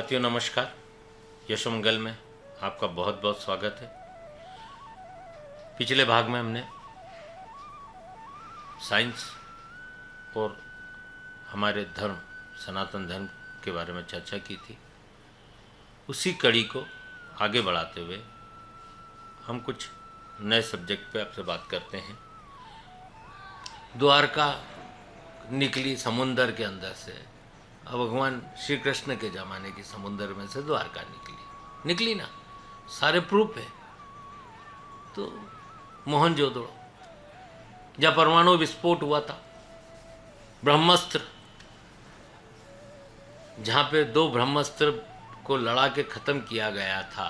साथियों नमस्कार। यशोमंगल में आपका बहुत बहुत स्वागत है। पिछले भाग में हमने साइंस और हमारे धर्म सनातन धर्म के बारे में चर्चा की थी। उसी कड़ी को आगे बढ़ाते हुए हम कुछ नए सब्जेक्ट पे आपसे बात करते हैं। द्वारका निकली समुंदर के अंदर से, अब भगवान श्री कृष्ण के ज़माने की समुंदर में से द्वारका निकली ना, सारे प्रूफ है। तो मोहनजोदड़ो जहाँ परमाणु विस्फोट हुआ था, ब्रह्मास्त्र, जहाँ पे 2 ब्रह्मास्त्र को लड़ा के ख़त्म किया गया था,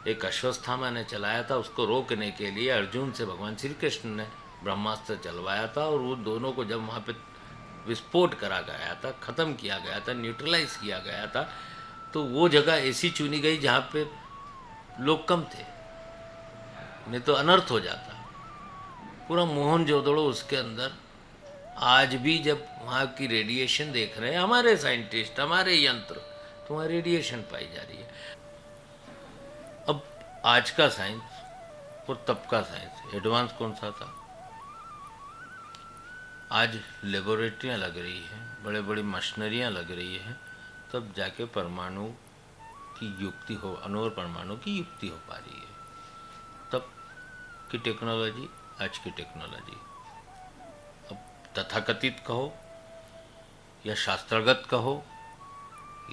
एक अश्वत्थामा ने चलाया था, उसको रोकने के लिए अर्जुन से भगवान श्री कृष्ण ने ब्रह्मास्त्र चलवाया था और वो दोनों को जब वहाँ पे विस्फोट करा गया था, ख़त्म किया गया था, न्यूट्रलाइज किया गया था, तो वो जगह ऐसी चुनी गई जहाँ पे लोग कम थे, नहीं तो अनर्थ हो जाता। पूरा मोहनजोदड़ो उसके अंदर आज भी जब वहाँ की रेडिएशन देख रहे हैं हमारे साइंटिस्ट, हमारे यंत्र, तो वहाँ रेडिएशन पाई जा रही है। अब आज का साइंस और तब का साइंस एडवांस कौन सा था? आज लेबोरेटरियाँ लग रही हैं, बड़े बड़ी मशीनरियाँ लग रही हैं, तब जाके परमाणु की युक्ति हो, अणु परमाणु की युक्ति हो पा रही है। तब की टेक्नोलॉजी, आज की टेक्नोलॉजी, अब तथाकथित कहो या शास्त्रगत कहो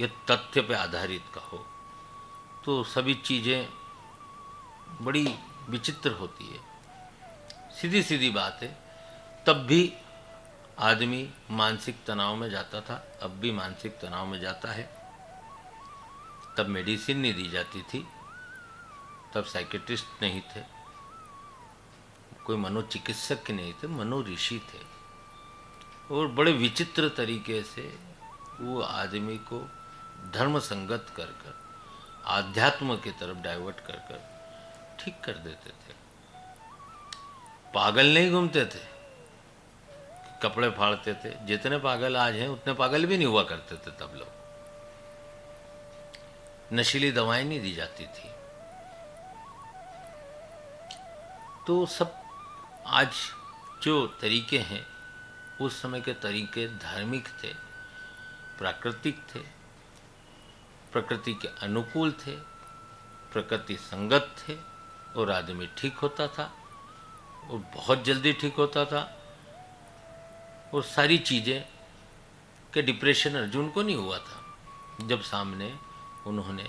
या तथ्य पे आधारित कहो, तो सभी चीज़ें बड़ी विचित्र होती है। सीधी सीधी बात है, तब भी आदमी मानसिक तनाव में जाता था, अब भी मानसिक तनाव में जाता है। तब मेडिसिन नहीं दी जाती थी, तब साइकेट्रिस्ट नहीं थे, कोई मनोचिकित्सक नहीं थे, मनोऋषि थे, और बड़े विचित्र तरीके से वो आदमी को धर्म संगत कर कर आध्यात्म की तरफ डाइवर्ट कर कर ठीक कर देते थे। पागल नहीं घूमते थे, कपड़े फाड़ते थे। जितने पागल आज हैं उतने पागल भी नहीं हुआ करते थे तब लोग। नशीली दवाएं नहीं दी जाती थी। तो सब आज जो तरीके हैं उस समय के तरीके धार्मिक थे, प्राकृतिक थे, प्रकृति के अनुकूल थे, प्रकृति संगत थे, और आदमी ठीक होता था और बहुत जल्दी ठीक होता था। और सारी चीज़ें के डिप्रेशन अर्जुन को नहीं हुआ था। जब सामने उन्होंने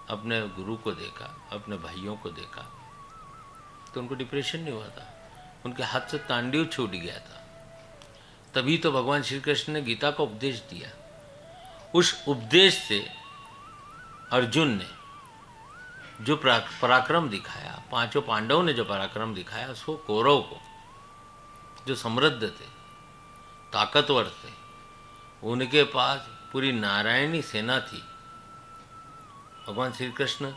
अपने गुरु को देखा, अपने भाइयों को देखा, तो उनको डिप्रेशन नहीं हुआ था, उनके हाथ से तांडव छूट गया था। तभी तो भगवान श्री कृष्ण ने गीता का उपदेश दिया। उस उपदेश से अर्जुन ने जो पराक्रम दिखाया, 5 पांडवों ने जो पराक्रम दिखाया, उसको कौरव को, जो समृद्ध थे, ताकतवर थे, उनके पास पूरी नारायणी सेना थी। भगवान श्री कृष्ण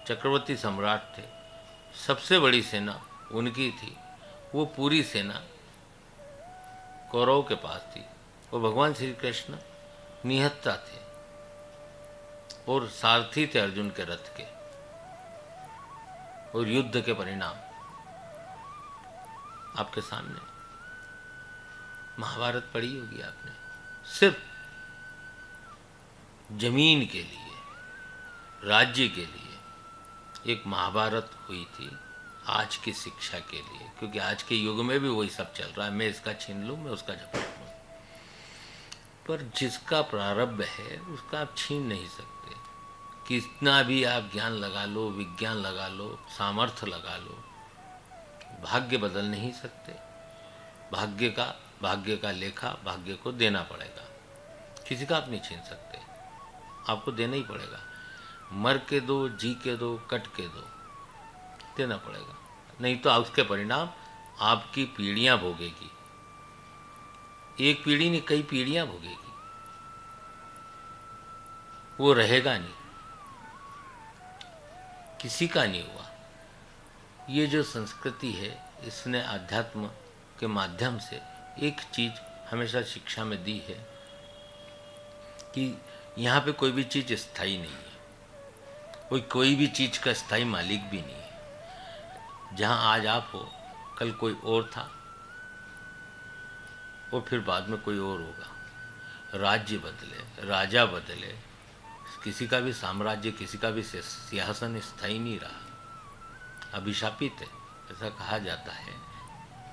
चक्रवर्ती सम्राट थे, सबसे बड़ी सेना उनकी थी, वो पूरी सेना कौरव के पास थी, और भगवान श्री कृष्ण निहत्ता थे और सारथी थे अर्जुन के रथ के। और युद्ध के परिणाम आपके सामने, महाभारत पढ़ी होगी आपने। सिर्फ जमीन के लिए, राज्य के लिए एक महाभारत हुई थी, आज की शिक्षा के लिए, क्योंकि आज के युग में भी वही सब चल रहा है। मैं इसका छीन लूँ, मैं उसका झपट लूँ, पर जिसका प्रारब्ध है उसका आप छीन नहीं सकते। कितना भी आप ज्ञान लगा लो, विज्ञान लगा लो, सामर्थ्य लगा लो, भाग्य बदल नहीं सकते। भाग्य का लेखा भाग्य को देना पड़ेगा, किसी का आप नहीं छीन सकते, आपको देना ही पड़ेगा। मर के दो, जी के दो, कट के दो, देना पड़ेगा, नहीं तो उसके परिणाम आपकी पीढ़ियां भोगेगी। एक पीढ़ी नहीं, कई पीढ़ियां भोगेगी, वो रहेगा नहीं, किसी का नहीं हुआ। ये जो संस्कृति है, इसने अध्यात्म के माध्यम से एक चीज़ हमेशा शिक्षा में दी है कि यहाँ पे कोई भी चीज़ स्थायी नहीं है, कोई भी चीज़ का स्थायी मालिक भी नहीं है। जहाँ आज आप हो, कल कोई और था और फिर बाद में कोई और होगा। राज्य बदले, राजा बदले, किसी का भी साम्राज्य, किसी का भी सिंहासन स्थायी नहीं रहा। अभिशापित है, ऐसा कहा जाता है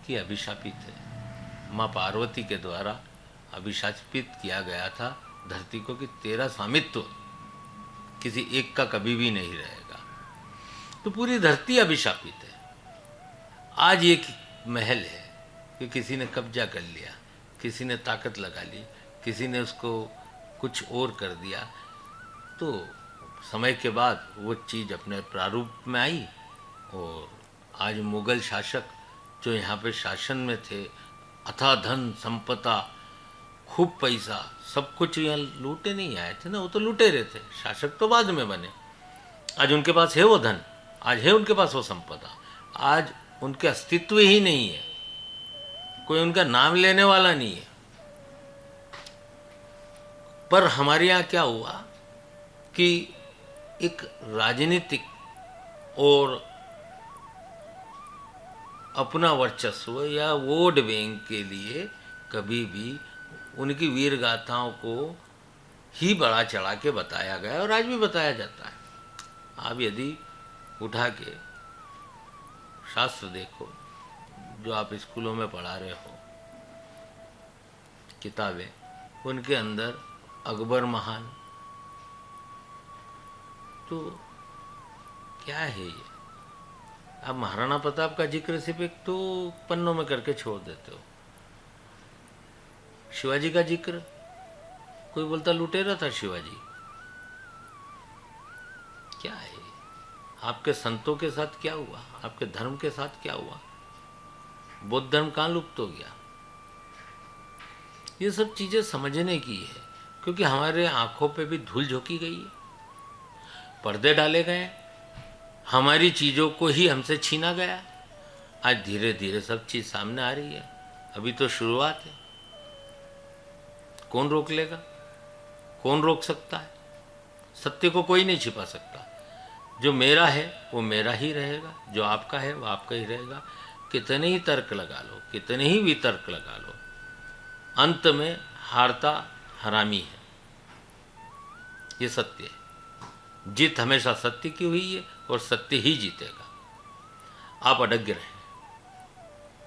कि अभिशापित है। माँ पार्वती के द्वारा अभिशापित किया गया था धरती को कि तेरा स्वामित्व किसी एक का कभी भी नहीं रहेगा। तो पूरी धरती अभिशापित है। आज एक महल है कि किसी ने कब्जा कर लिया, किसी ने ताकत लगा ली, किसी ने उसको कुछ और कर दिया। तो समय के बाद वो चीज़ अपने प्रारूप में आई और आज मुग़ल शासक जो यहाँ पे शासन में थे, अथाह धन संपदा, खूब पैसा, सब कुछ यहाँ लूटे नहीं आए थे ना, वो तो लूटे रहे थे। शासक तो बाद में बने। आज उनके पास है वो धन, आज है उनके पास वो संपदा, आज उनके अस्तित्व ही नहीं है, कोई उनका नाम लेने वाला नहीं है। पर हमारे यहाँ क्या हुआ कि एक राजनीतिक और अपना वर्चस्व या वोट बैंक के लिए कभी भी उनकी वीर गाथाओं को ही बढ़ा चढ़ा के बताया गया और आज भी बताया जाता है। आप यदि उठा के शास्त्र देखो, जो आप स्कूलों में पढ़ा रहे हो, किताबें, उनके अंदर अकबर महान, तो क्या है ये? आप महाराणा प्रताप का जिक्र सिर्फ एक तो पन्नों में करके छोड़ देते हो। शिवाजी का जिक्र, कोई बोलता लुटेरा था शिवाजी। क्या है? आपके संतों के साथ क्या हुआ? आपके धर्म के साथ क्या हुआ? बौद्ध धर्म कहाँ लुप्त हो गया? ये सब चीज़ें समझने की है, क्योंकि हमारे आंखों पे भी धूल झोंकी गई है, पर्दे डाले गए, हमारी चीज़ों को ही हमसे छीना गया। आज धीरे धीरे सब चीज़ सामने आ रही है। अभी तो शुरुआत है। कौन रोक लेगा? कौन रोक सकता है? सत्य को कोई नहीं छिपा सकता। जो मेरा है वो मेरा ही रहेगा, जो आपका है वो आपका ही रहेगा। कितने ही तर्क लगा लो, कितने ही वितर्क लगा लो, अंत में हारता हरामी है। ये सत्य है। जीत हमेशा सत्य की हुई है और सत्य ही जीतेगा। आप अडग रहें,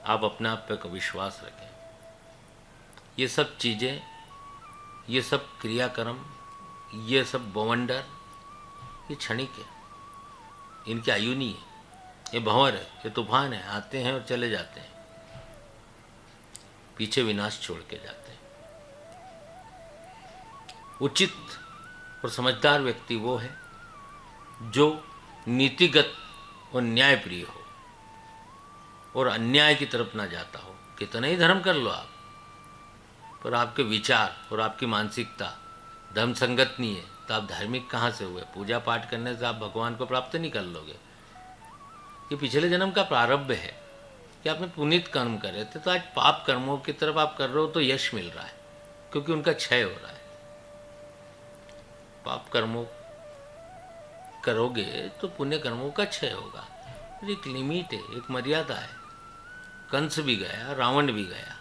आप अपने आप पे विश्वास रखें। ये सब चीज़ें, ये सब क्रियाक्रम, ये सब बवंडर, ये क्षणिक है, इनकी आयु नहीं है। ये भंवर है, ये तूफान है, आते हैं और चले जाते हैं, पीछे विनाश छोड़ के जाते हैं। उचित और समझदार व्यक्ति वो है जो नीतिगत और न्यायप्रिय हो और अन्याय की तरफ ना जाता हो। कितना ही धर्म कर लो आप, पर आपके विचार और आपकी मानसिकता धर्म संगत नहीं है तो आप धार्मिक कहाँ से हुए? पूजा पाठ करने से आप भगवान को प्राप्त नहीं कर लोगे। ये पिछले जन्म का प्रारब्ध है कि आपने पुनीत कर्म करे थे, तो आज पाप कर्मों की तरफ आप कर रहे हो तो यश मिल रहा है, क्योंकि उनका क्षय हो रहा है। पाप कर्मों करोगे तो पुण्य कर्मों का क्षय होगा। एक लिमिट है, एक मर्यादा है। कंस भी गया, रावण भी गया,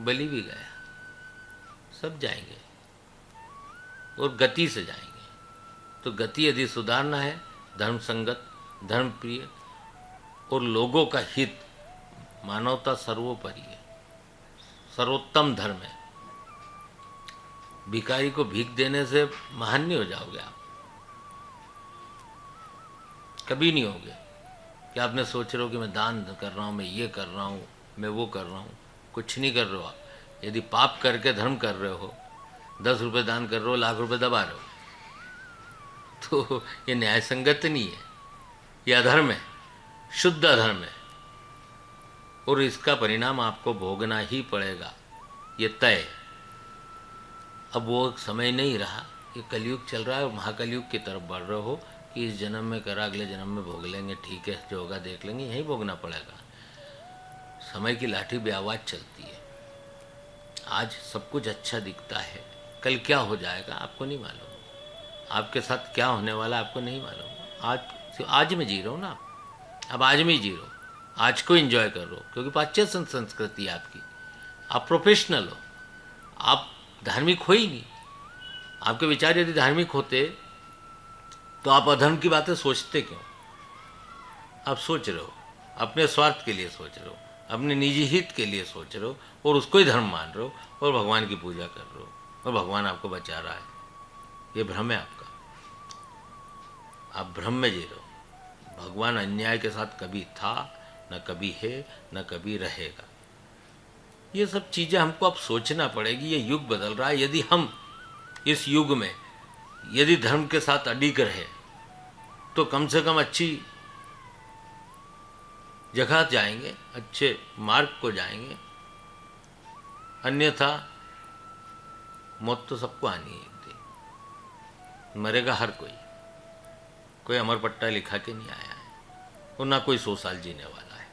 बलि भी गया, सब जाएंगे और गति से जाएंगे। तो गति यदि सुधारना है, धर्म संगत, धर्म प्रिय और लोगों का हित, मानवता सर्वोपरि है, सर्वोत्तम धर्म है। भिखारी को भीख देने से महान नहीं हो जाओगे आप, कभी नहीं होगे। कि आपने सोच रहे हो कि मैं दान कर रहा हूँ, मैं ये कर रहा हूँ, मैं वो कर रहा हूँ। कुछ नहीं कर रहे हो आप। यदि पाप करके धर्म कर रहे हो, 10 रुपये दान कर रहे हो, लाख रुपये दबा रहे हो, तो ये न्याय संगत नहीं है, ये अधर्म है, शुद्ध अधर्म है। और इसका परिणाम आपको भोगना ही पड़ेगा, ये तय है। अब वो समय नहीं रहा, ये कलयुग चल रहा है और महाकलयुग की तरफ बढ़ रहे हो कि इस जन्म में करा, अगले जन्म में भोग लेंगे, ठीक है, जो होगा देख लेंगे, यहीं भोगना पड़ेगा। समय की लाठी बेआवाज़ चलती है। आज सब कुछ अच्छा दिखता है, कल क्या हो जाएगा आपको नहीं मालूम, आपके साथ क्या होने वाला आपको नहीं मालूम। आज में जी रहा हूँ ना, अब आज में ही जी रहा हूँ, आज को एंजॉय कर रहा हूँ, क्योंकि पाश्चात्य संस्कृति है आपकी। आप प्रोफेशनल हो, आप धार्मिक हो ही नहीं। आपके विचार यदि धार्मिक होते तो आप अधर्म की बातें सोचते क्यों? आप सोच रहे हो, अपने स्वार्थ के लिए सोच रहे हो, अपने निजी हित के लिए सोच रहे हो, और उसको ही धर्म मान रहे हो, और भगवान की पूजा कर रहे हो, और भगवान आपको बचा रहा है। ये भ्रम है आपका, आप भ्रम में जी रहे हो। भगवान अन्याय के साथ कभी था, न कभी है, न कभी रहेगा। ये सब चीज़ें हमको अब सोचना पड़ेगी। ये युग बदल रहा है। यदि हम इस युग में यदि धर्म के साथ अडिग रहे तो कम से कम अच्छी जगह जाएंगे, अच्छे मार्ग को जाएंगे। अन्यथा मौत तो सबको आनी है एक दिन, मरेगा हर कोई। कोई अमर पट्टा लिखा के नहीं आया है, और ना कोई 100 साल जीने वाला है,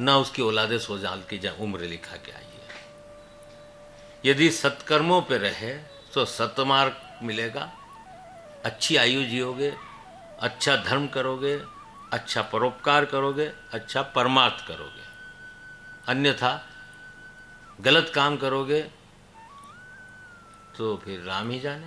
ना उसकी औलादे 100 साल की उम्र लिखा के आई है। यदि सत्कर्मों पे रहे तो सतमार्ग मिलेगा, अच्छी आयु जियोगे, अच्छा धर्म करोगे, अच्छा परोपकार करोगे, अच्छा परमार्थ करोगे। अन्यथा गलत काम करोगे तो फिर राम ही जाने।